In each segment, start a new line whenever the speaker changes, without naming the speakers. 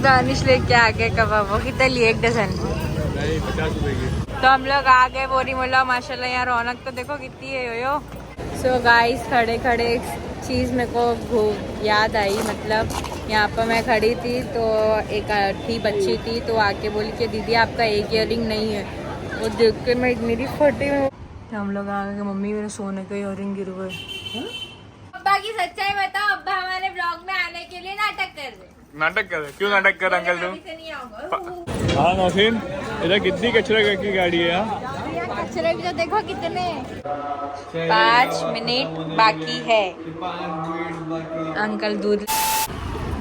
दानिश लेके आ गए कबाब। वो कितने लिए? 1 डजन?
नहीं, 50 रुपए की।
तो हम लोग आ गए बोरी मोहल्ला। माशाल्लाह यहाँ रौनक तो देखो कितनी है यो। सो गाइस खड़े खड़े एक चीज़ मेरे को याद आई। मतलब यहाँ पर मैं खड़ी थी तो एक थी बच्ची थी तो आके बोली कि दीदी आपका एक ईयरिंग नहीं है। वो देख के मैं मेरी फटी हूँ। तो हम लोग आ गए। मम्मी मेरे सोने का ईयरिंग गिर गए। अब्बा की सच्चाई बताओ। अब्बा हमारे ब्लॉग में आने के लिए नाटक कर रहे।
नाटक कर रहे? क्यों नाटक कर अंकल तुम? हाँ नौशीन, इधर कितनी कचरे की गाड़ी है यहाँ?
कचरे भी तो देखो कितने। 5 मिनट बाकी है। अंकल दूध।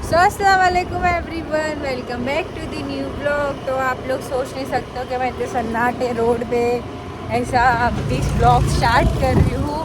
सो अस्सलाम वालेकुम everyone, welcome back to the new blog. तो आप लोग सोच नहीं सकते कि मैं इतने सन्नाटे रोड पे ऐसा बीच ब्लॉग स्टार्ट कर रही हूँ।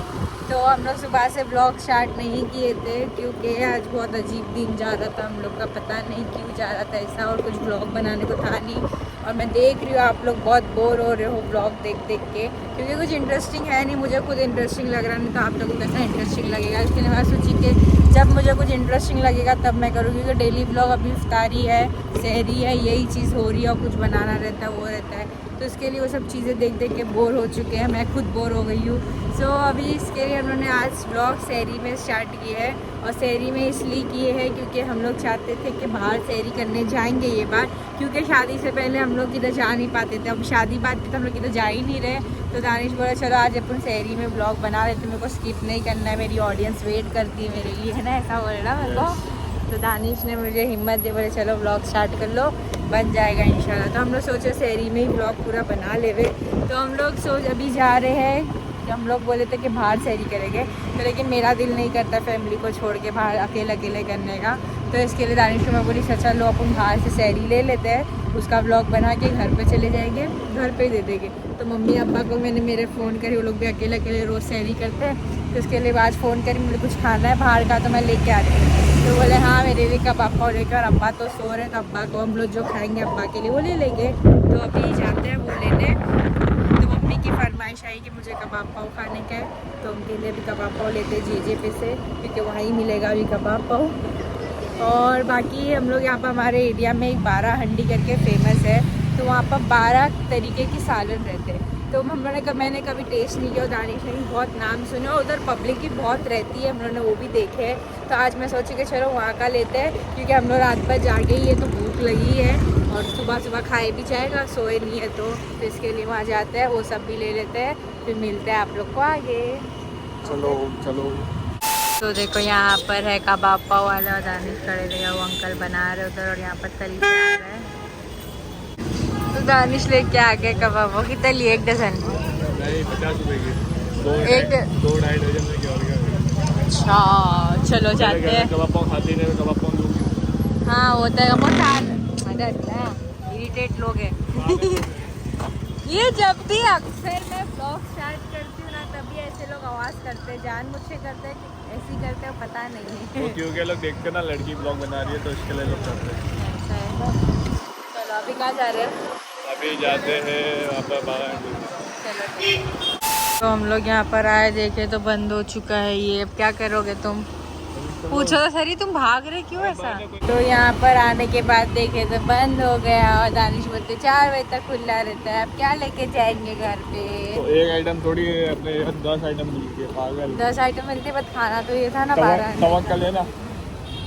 तो हम लोग सुबह से ब्लॉग स्टार्ट नहीं किए थे क्योंकि आज बहुत अजीब दिन जा रहा था हम लोग का। पता नहीं क्यों जा रहा था ऐसा, और कुछ ब्लॉग बनाने को था नहीं। और मैं देख रही हूँ आप लोग बहुत बोर हो रहे हो ब्लॉग देख देख के, क्योंकि कुछ इंटरेस्टिंग है नहीं। मुझे खुद इंटरेस्टिंग लग रहा नहीं, तो आप लोगों को कैसा इंटरेस्टिंग लगेगा। इसके लिए मैं सोची कि जब मुझे कुछ इंटरेस्टिंग लगेगा तब मैं करूँगी। क्योंकि डेली ब्लॉग अभी इफ्तारी है, सहरी है, यही चीज़ हो रही है और कुछ बनाना रहता है, वो रहता है। तो इसके लिए वो सब चीज़ें देख देख के बोर हो चुके हैं। मैं खुद बोर हो गई हूँ। सो अभी इसके लिए हम लोगों ने आज ब्लॉग सहरी में स्टार्ट किए है। और सहरी में इसलिए किए हैं क्योंकि हम लोग चाहते थे कि बाहर सहरी करने जाएंगे ये बार, क्योंकि शादी से पहले हम लोग किधर जा नहीं पाते थे। अब शादी बात पे तो हम लोग किधर जा ही नहीं रहे। तो दानिश बोला चलो आज अपन सहरी में ब्लॉग बना लेते, मेरे को स्किप नहीं करना है, मेरी ऑडियंस वेट करती है मेरे लिए, है ना, ऐसा बोल रहा मेरे को। तो दानिश ने मुझे हिम्मत दे, बोले चलो ब्लॉग स्टार्ट कर लो, बन जाएगा इंशाल्लाह। तो हम लोग सोचे सहरी में ही ब्लॉग पूरा बना लेवे। तो हम लोग अभी जा रहे हैं कि हम लोग बोले थे कि बाहर सहरी करेंगे, तो लेकिन मेरा दिल नहीं करता फैमिली को छोड़ के बाहर अकेले अकेले करने का। तो इसके लिए दानिश को मैं बोली चलो अपन बाहर से सहरी ले लेते हैं, उसका ब्लॉग बना के घर पे चले जाएंगे, घर पे ही दे देंगे। तो मम्मी अब्बा को मैंने मेरे फ़ोन करे, वो लोग भी अकेले अकेले रोज़ सहरी करते हैं। तो इसके लिए आज फ़ोन करी, मुझे कुछ खाना है बाहर का तो मैं लेके आ रही हूँ। तो बोले हाँ मेरे लिए कबाब पाव लेकर। अब्बा तो सो रहे, तो अब्बा को हम लोग जो खाएंगे अब्बा के लिए वो ले लेंगे। तो अभी जाते हैं वो लेने। तो मम्मी की फरमाइश आई कि मुझे कबाब पाव खाने का है, तो उनके लिए भी कबाब पाव लेते जीजे पे से, क्योंकि वहाँ ही मिलेगा अभी कबाब पाव। और बाकी हम लोग यहाँ पर हमारे एरिया में एक 12 हंडी करके फेमस है, तो वहाँ पर 12 तरीके की सालन रहते हैं। तो मैंने कभी टेस्ट नहीं किया, दानिश ने भी बहुत नाम सुना, उधर पब्लिक भी बहुत रहती है, हम लोगों ने वो भी देखे हैं। तो आज मैं सोची कि चलो वहाँ का लेते हैं, क्योंकि हम लोग रात भर जागे ही है तो भूख लगी है, और सुबह सुबह खाए भी जाएगा, सोए नहीं है तो इसके लिए वहाँ जाते हैं, वो सब भी ले लेते हैं, फिर मिलते हैं आप लोग को आगे।
चलो चलो।
तो देखो यहाँ पर है कबाब पाव वाला, दानिश खड़े रहेगा, वो अंकल बना रहे उधर, और यहाँ पर तली आ रहा है। तो दानिश लेके आ गए कबाब। वो कितने लिए? 1 डजन?
नहीं, 50 रुपए की। 2-2.5 डजन में क्या हो गया?
अच्छा चलो जाते हैं।
कबाब पाव खाते नहीं, कबाब पाव लूँगी।
हाँ होता है बहुत इरिटेट लोग हैं। ये जब भी अक्सर मैं ब्लॉग स्टार्ट करती हूँ ना, तभी ऐसे लोग आवाज़ करते हैं, जान मुझसे करते हैं कि ऐसे ही करते हो, पता नहीं
वो क्योंकि लोग देखते ना लड़की ब्लॉग बना रही है तो इसके लिए लोग करते हैं।
ऐसा है। चलो अभी कहाँ जा रहे हैं?
अभी जाते हैं वहाँ पर 12 हंडी।
चलो तो हम लोग यहाँ पर आए, देखे तो बंद हो चुका है ये। अब क्या करोगे तुम? पूछो तो सही, तुम भाग रहे क्यों ऐसा? तो यहाँ पर आने के बाद देखे तो बंद हो गया, और दानिश बोलते 4 बजे तक खुला रहता है। अब क्या लेके जाएंगे घर पे?
तो एक आइटम थोड़ी अपने 10 आइटम मिलती है, पागल।
10 आइटम मिलती है, बस खाना तो ये था ना 12।
तवक्कल है ना।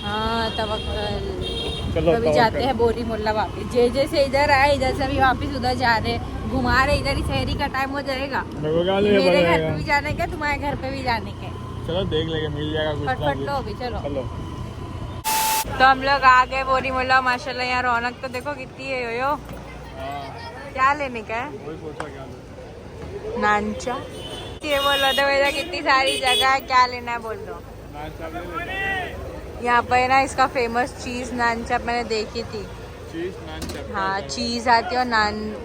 हाँ तवक्कल।
चलो
अभी जाते हैं बोरी मोहल्ला वापिस। जैसे इधर आए, इधर से अभी वापिस उधर जा रहे, घुमा रहे, इधर ही सहरी का टाइम हो जाएगा। मेरे घर पे भी जाने का, तुम्हारे घर पे भी जाने का।
चलो देख लेंगे, मिल जाएगा कुछ।
फटफट लो अभी, चलो।
चलो
तो हम लोग आ गए बोरी मोहल्ला। माशाल्लाह यहाँ रौनक तो देखो कितनी है यो। क्या लेने का है? नानचा ये बोलो तो मेरा, कितनी सारी जगह है, क्या लेना है बोल दो। यहाँ पर ना इसका फेमस चीज नान चाप मैंने देखी थी।
चीज नान चाप?
हाँ चीज आती है और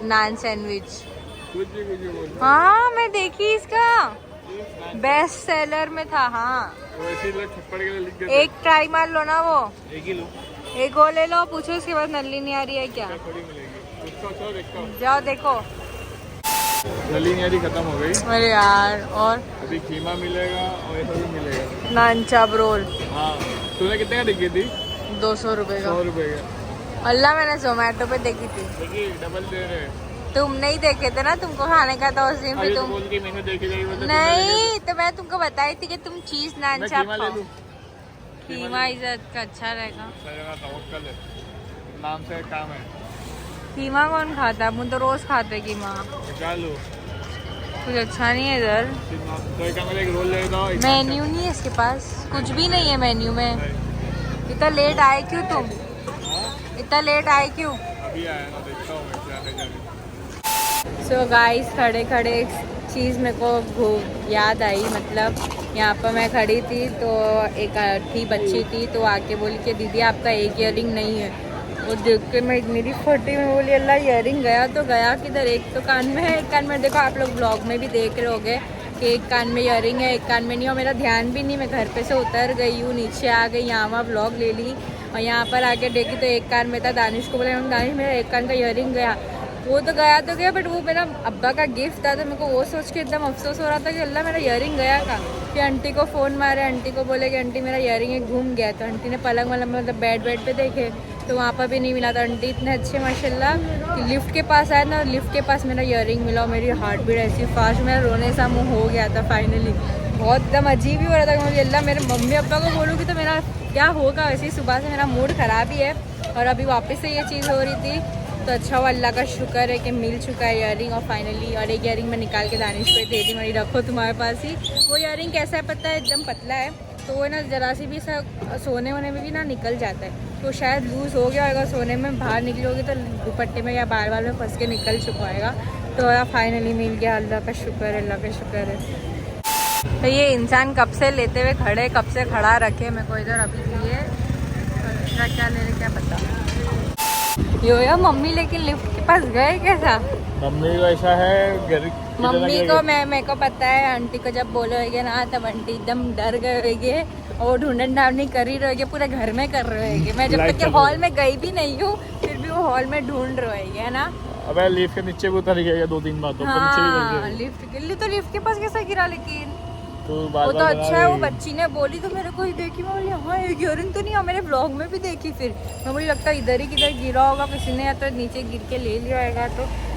नान सैंडविच।
कुछ भी
हाँ मैं देखी, इसका बेस्ट सेलर में था। हाँ
छप्पड़ के लिए लिख देते।
एक ट्राई मार लो ना, वो
एक ही लो,
एक वो ले लो। पूछो उसके बाद नली नहीं आ रही है क्या?
थोड़ी मिलेगी।
जाओ देखो।
नली नहीं खत्म हो गई।
अरे यार, और
अभी खीमा मिलेगा और ऐसा भी मिलेगा।
नान चाप रोल।
हाँ तूने कितने का देखी थी?
200 रुपए का।
100 रुपए का।
अल्लाह मैंने जोमेटो पे देखी थी।
देखिए डबल दे रहे हैं।
तुम नहीं देखे थे ना, तुमको खाने का था उस दिन पे
अरे
तुम।
बोल के मैंने देखी नहीं, बोलते
नहीं तो मैं तुमको बताई थी कि तुम चीज नान
मैं
चाप
कीमा ले
खाओ।
लूं।
कीमा इज्जत का अच्छा रहेगा।
तवक्कल है, नाम से काम है।
कीमा कौन खाता है? मुझे तो रोज खाते कीमा।
निकालो
कुछ अच्छा नहीं है इधर।
तो एक रोल ले दो।
मेन्यू नहीं है इसके पास, कुछ भी नहीं है मेन्यू में। इतना लेट आए क्यों तुम? इतना लेट आए क्यों?
अभी आया ना, देखता हूँ मैं जाते जाते।
सो गाइस खड़े खड़े एक चीज़ मेरे को याद आई। मतलब यहाँ पर मैं खड़ी थी तो एक थी बच्ची थी, तो आके बोली कि दीदी आपका एक ईयरिंग नहीं है। वो देख के मैं मेरी फटी में बोली अल्लाह ईयरिंग गया तो गया किधर? एक तो कान में है, एक कान में। देखो आप लोग ब्लॉग में भी देख रहे होगे कि एक कान में ईयरिंग है, एक कान में नहीं। और मेरा ध्यान भी नहीं, मैं घर पे से उतर गई हूँ, नीचे आ गई, यहाँ वहाँ ब्लॉग ले ली और यहाँ पर आके देखी तो एक कान में था। दानिश को बोला दानिश मेरा एक कान का ईयरिंग गया। वो तो गया, बट वो मेरा अब्बा का गिफ्ट था, तो मेरे को वो सोच के एकदम अफसोस हो रहा था कि अल्लाह मेरा ईयरिंग गया का। फिर आंटी को फ़ोन मारे, आंटी को बोले कि आंटी मेरा ईयरिंग घूम गया। तो आंटी ने पलंग वलंग मतलब बेड पे देखे तो वहाँ पर भी नहीं मिला। तो आंटी इतने अच्छे माशाल्लाह कि लिफ्ट के पास आए ना, और लिफ्ट के पास मेरा ईयरिंग मिला और मेरी हार्ट बीट ऐसी फास्ट, मेरा रोने सा मुँह हो गया था फाइनली। बहुत एकदम अजीब ही हो रहा था कि मुझे अल्लाह मेरे मम्मी अब्बा को बोलूँगी तो मेरा क्या होगा। वैसे ही सुबह से मेरा मूड ख़राब ही है और अभी वापस से ये चीज़ हो रही थी। तो अच्छा हुआ, अल्लाह का शुक्र है कि मिल चुका है ईयरिंग। और फाइनली और एक ईयरिंग मैं निकाल के दानिश को दे दी, मेरी रखो तुम्हारे पास ही। वो ईयरिंग कैसा है पता है? एकदम पतला है, तो वो ना ज़रा सी भी सोने वोने में भी ना निकल जाता है। तो शायद लूज़ हो गया होगा, सोने में बाहर निकली होगी तो दुपट्टे में या बार बार में फंस के निकल चुका होगा। तो फाइनली मिल गया, अल्लाह का शुक्र है, अल्लाह का शुक्र है। तो ये इंसान कब से लेते हुए खड़े, कब से खड़ा रखे मेरे को इधर अभी लिए क्या ले रहे क्या पता। यो या मम्मी लेकिन लिफ्ट के पास गए कैसा?
मम्मी को ऐसा है
मम्मी को मेरे को पता है, आंटी को जब बोलोगे ना तब आंटी एकदम डर गए होगे और ढूंढन ढांढनी कर ही रहोगे, पूरे घर में कर रहे होगे। मैं जब तक हॉल में गई भी नहीं हूँ फिर भी वो हॉल में ढूंढ रहे है ना।
अबे लिफ्ट के नीचे भी उतर गया 2-3 बार तो
हाँ, लिफ्ट के लिए तो लिफ्ट के पास कैसा गिरा? लेकिन
तो
वो तो अच्छा है, वो बच्ची ने बोली तो मेरे को ही देखी, मैं बोली हाँ एक ईयरिंग तो नहीं है, मैंने ब्लॉग में भी देखी। फिर मैं मुझे लगता है इधर ही किधर गिरा होगा किसी ने, या तो नीचे गिर के ले लिया होगा।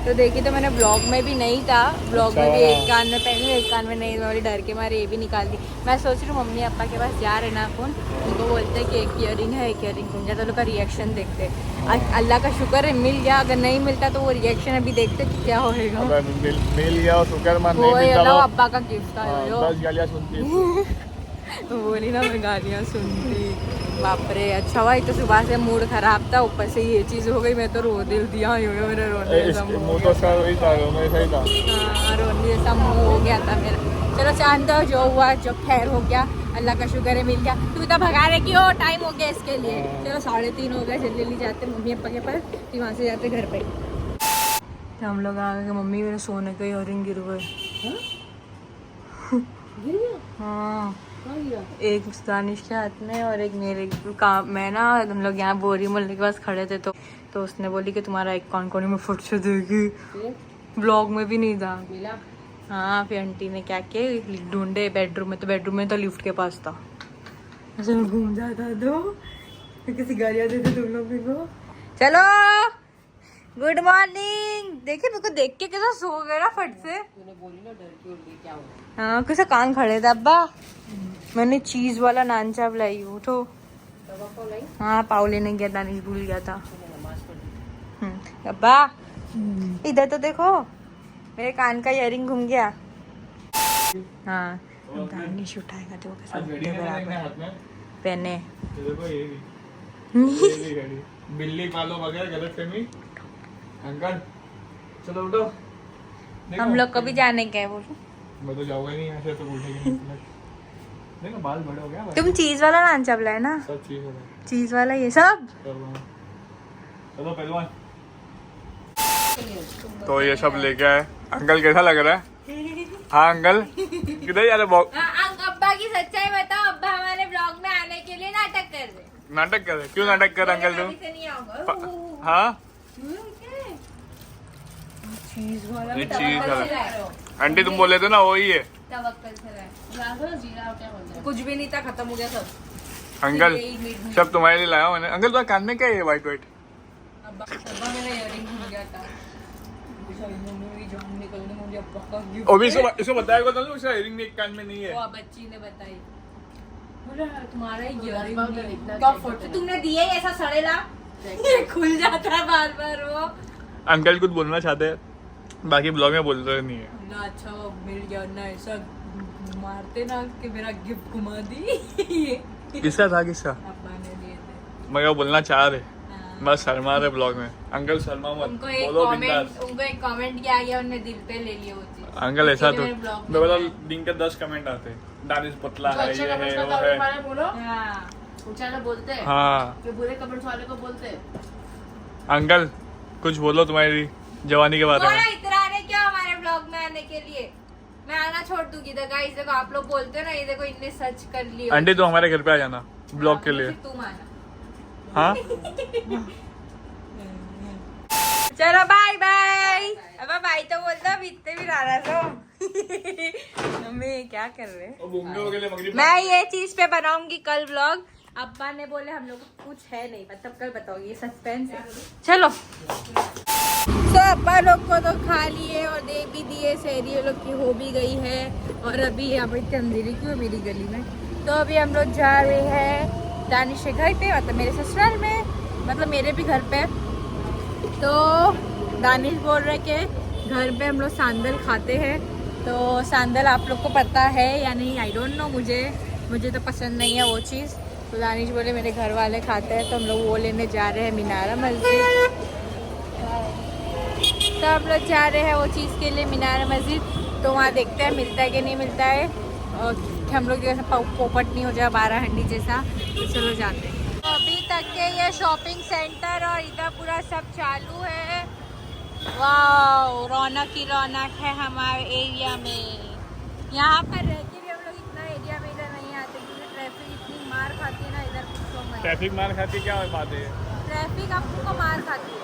तो देखी तो मैंने ब्लॉग में भी नहीं था, ब्लॉग में भी एक कान में पहनी एक कान में नहीं, मेरी डर के मारे ये भी निकाल दी। मैं सोच रही हूँ मम्मी पापा के पास जा रहे ना कौन, उनको बोलते हैं कि एक ईयरिंग है, एक ईयरिंग घूम जाए, तो लोग का रिएक्शन देखते। अल्लाह का शुक्र है मिल गया, अगर नहीं मिलता तो वो रिएक्शन अभी देखते क्या होगा।
मिल गया शुक्र मान, नहीं
मिलता तो अब्बा का गिफ्ट था।
बस गालियां सुनती
बोली ना मैं गालियाँ सुनती, बाप रे। अच्छा हुआ, एक तो सुबह से मूड खराब था, ऊपर से ये चीज़ हो गई, मैं तो रो दिया मेरा रोने जैसा मुँह
जैसा था।
हाँ रोने जैसा मुँह हो गया था मेरा। चलो चांद जो हुआ जो खैर हो गया, अल्लाह का शुक्र है मिल गया। तू तो भगा रहे कि हो टाइम हो गया इसके लिए। चलो 3:30 हो गया, जल्दी जाते मम्मी पापा के पास, फिर वहाँ से जाते घर पे। तो हम लोग आ गए, मम्मी मेरे सोने के ईयरिंग गिर गए। हाँ एक दानिश के हाथ में और एक मेरे काम। मैं ना हम लोग यहाँ बोरी मोहल्ले के पास खड़े थे तो उसने बोली कि तुम्हारा एक कौन कोने में फुट से देगी, ब्लॉग में भी नहीं था। हाँ फिर आंटी ने क्या किया, ढूंढे बेडरूम में, तो बेडरूम में तो लिफ्ट के पास था। ऐसे में घूम जाता तो किसी गालियाँ देते तुम लोग को। चलो गुड मॉर्निंग। देखिए मेरे को देख के कैसा सो गया ना फट से। तूने बोली ना डर के उठ गई क्या हुआ? हाँ कैसे कान खड़े थे अब्बा। मैंने चीज वाला नान चाप लाई, उठो। हाँ पाव लेने गया था, नहीं भूल गया था। अब्बा इधर तो देखो, मेरे कान का ईयरिंग घूम गया। हाँ दानिश उठाएगा तो कैसा पहने
बिल्ली पालो वगैरह गलत फहमी। अंकल चलो उठो।
हम लोग को भी जाने का है वो।
मैं तो जाऊंगा नहीं ऐसे तो उठेगी। देखो बाल बड़े हो गया।
तुम चीज वाला नान चाप लाए ना?
सब
चीज वाला ये सब।
चलो पहलवान। तो ये सब लेके आए। अंकल कैसा लग रहा है? हाँ अंकल किधर जा रहे?
अब्बा की सच्चाई बताओ, अब्बा हमारे ब्लॉग में आने के लिए नाटक कर रहे।
नाटक कर रहे? क्यों नाटक कर अंकल तुम? हाँ
चीज वाला
आंटी तुम बोले थे ना वही है।
कुछ भी नहीं था, खत्म हो गया सब।
अंकल सब तुम्हारे लिए लाया हूं मैंने। अंकल तुम्हारे कान में क्या है व्हाइट व्हाइट?
अब्बा मेरा इयररिंग भूल गया था। मूवी जान निकलने मुझे अब्बा का गिफ्ट।
और भी इसको बताया को तो उसका इयरिंग एक कान में नहीं है।
वो बच्ची ने बताई। बोला तुम्हारा इयरिंग क्या फोटो तुमने दिया ही ऐसा सड़ेला ये खुल जाता है बार बार वो।
अंकल कुछ बोलना चाहते हैं, बाकी ब्लॉग में बोल रहे नहीं है
ना। अच्छा वो मिल गया ना, ऐसा मारते ना कि मेरा गिफ्ट घुमा दी।
किसका था किसका?
अब्बा ने दिए थे।
मैं वो बोलना चाह रहे, बस शर्मा रहे ब्लॉग में। अंकल शर्मा मत, बोलो बिंदास।
उनको एक कमेंट किया गया, उन्होंने दिल पे ले लिया वो चीज।
अंकल ऐसा तो मैं बोला दिन के 10 कमेंट आते, दानिश पतला है, ये है वो है।
बोलते हैं
हाँ
जो बुरे कमेंट्स वाले को बोलते हैं।
अंकल कुछ बोलो तुम्हारी जवानी के बारे में।
इतरा रहे क्या हमारे ब्लॉग में आने के लिए? मैं आना छोड़ दूंगी। तो गाइस देखो आप लोग बोलते हो ना, ये देखो इनने सर्च कर लिया।
आंटी तो हमारे घर पे आ जाना ब्लॉग के लिए।
तुम आना।
हाँ
चलो बाय बाय। अब बाय तो बोल दो, इतने भी नाराज हो। मम्मी क्या कर रहे हैं? मैं ये चीज पे बनाऊंगी कल व्लॉग। अब्बा ने बोले हम लोग कुछ है नहीं, मतलब कल बताओगे, ये सस्पेंस है। चलो तो अब्बा लोग को तो खा लिए और दे भी दिए, शहरी लोग की हो भी गई है। और अभी यहाँ पर इतनी अंधेरी क्यों मेरी गली में? तो अभी हम लोग जा रहे हैं दानिश के घर पे, मतलब मेरे ससुराल में, मतलब मेरे भी घर पे। तो दानिश बोल रहे कि घर पे हम लोग सांदल खाते हैं। तो सांदल आप लोग को पता है या नहीं, आई डोंट नो, मुझे तो पसंद नहीं है वो चीज़। तो दानिश बोले मेरे घर वाले खाते हैं, तो हम लोग वो लेने जा रहे हैं मीनारा मस्जिद। तो हम लोग जा रहे हैं वो चीज़ के लिए मीनारा मस्जिद। तो वहाँ देखते हैं मिलता है कि नहीं मिलता है, और हम लोग जैसा पोपट नहीं हो जाए 12 हंडी जैसा। तो चलो जाते हैं। तो अभी तक के ये शॉपिंग सेंटर और इधर पूरा सब चालू है। वाह रौनक ही रौनक है हमारे एरिया में। यहाँ पर रह के भी हम लोग इतना एरिया में इधर नहीं आते, क्योंकि ट्रैफिक इतनी मार खाती है ना इधर।
ट्रैफिक मार खाती क्या बात है?
ट्रैफिक आपको मार खाती है।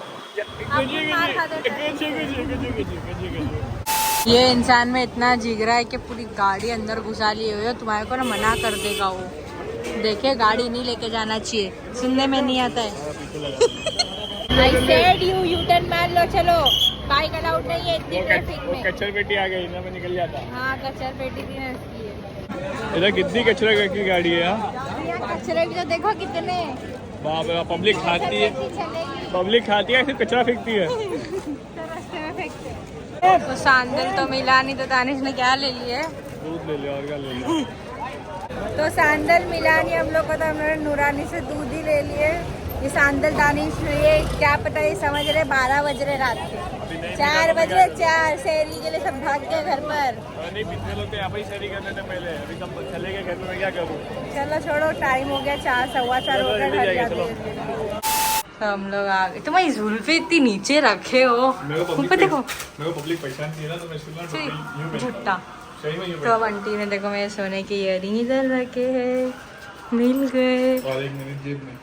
ये इंसान में इतना जिगरा है कि पूरी गाड़ी अंदर घुसा लिए हुए। तुम्हारे को ना मना कर देगा वो। देखिए गाड़ी नहीं लेके जाना चाहिए, सुनने में नहीं आता है। I said you turn मार लो, चलो बाइक अलाउड नहीं है इतनी ट्रैफिक में।
कचर पेटी आ गई ना, मैं निकल जाता।
हाँ कचर पेटी भी है इसकी।
इधर कितनी कचरे की गाड़ी है?
यहाँ कचरे भी तो देखो कितने।
बाप रे, पब्लिक खाती है, पब्लिक खाती है सिर्फ कचरा फेंकती है।
रास्ते में फेंकते हैं। तो सांदल तो मिला नहीं, तो दानिश ने क्या ले लिया?
दूध ले लिया और क्या ले लिया?
तो सांदल मिला नहीं हम लोग को, तो हमने नूरानी से दूध ही ले लिए। ये सांदल दानिश ये क्या पता, ये समझ रहे 12 बज रहे रात के, 4 बज रहे 4 शहरी के लिए सब भाग गए घर पर।
नहीं पिछले लोग तो यहाँ पर ही शहरी करते थे पहले, अभी सब चले गए घर में, मैं क्या करूँ?
चलो छोड़ो, टाइम हो गया 4 सवा 4 हो गया घर जाते। तो हम लोग आ गए। तुम्हारी जुल्फे इतनी नीचे रखे हो, ऊपर देखो।
मेरे को पब्लिक पहचानती है ना, तो मैं इसलिए
झूठा।
सही में यूं
तो अब आंटी ने देखो मेरे सोने के इयररिंग इधर रखे हैं, मिल गए।
और एक मेरी जेब में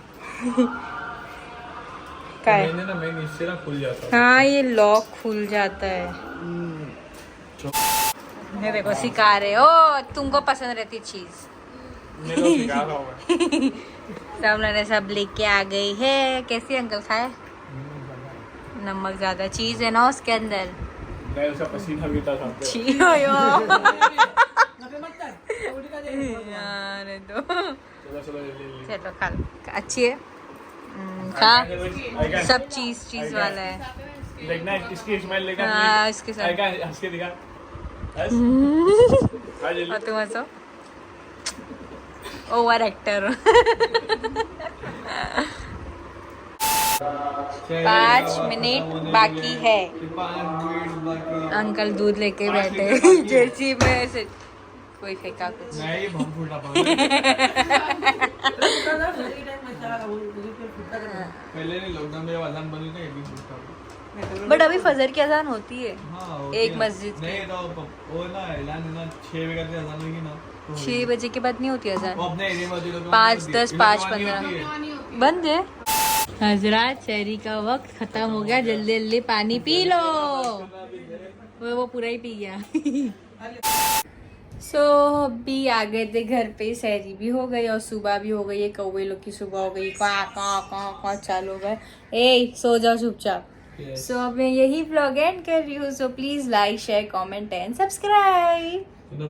क्या है?
मैंने ना मैं नीचे ना खुल जाता है।
हाँ ये लॉक खुल जाता है। मैं देखो सिखा रहे हो, तुमको पसंद रहती चीज।
मेरे को सिखा रहा हूँ मैं।
सब लोग सब लेके आ गई है। कैसी अंकल खाए? नमक ज्यादा, चीज है ना उसके अंदर।
मैं उसका पसीना भी था सामने।
छी हो यार तो
चलो जल्दी।
चलो खा लो। अच्छी है खा। सब चीज वाला है।
देखना इसकी स्माइल लेकर।
हाँ इसके साथ
हंस के दिखा।
और तुम हंसो, ओवर एक्टर। 5 मिनट बाकी है। अंकल दूध लेके बैठे जैसी में से कोई फेंका कुछ।
पहले नहीं लॉकडाउन में अजान बंद हुई थी,
बट अभी फजर की अजान होती है।
हाँ,
एक मस्जिद
नहीं तो वो ना ऐलान है ना 6 बजे का अजान होगी ना,
6 बजे के बाद नहीं होती अजान।
वो अपने एरिया में होती है,
5:10 5:15 बंद है। हजरात शहरी का वक्त खत्म हो गया, जल्दी जल्दी पानी पी लो। वो पूरा ही पी गया। सो अभी आ गए थे घर पे, सहरी भी हो गई और सुबह भी हो गई है। कौवे लोग की सुबह हो गई, का चालू हो गए। ए सो जाओ चुपचाप। सो अब मैं यही ब्लॉग एंड कर रही हूँ। So please like share comment and subscribe.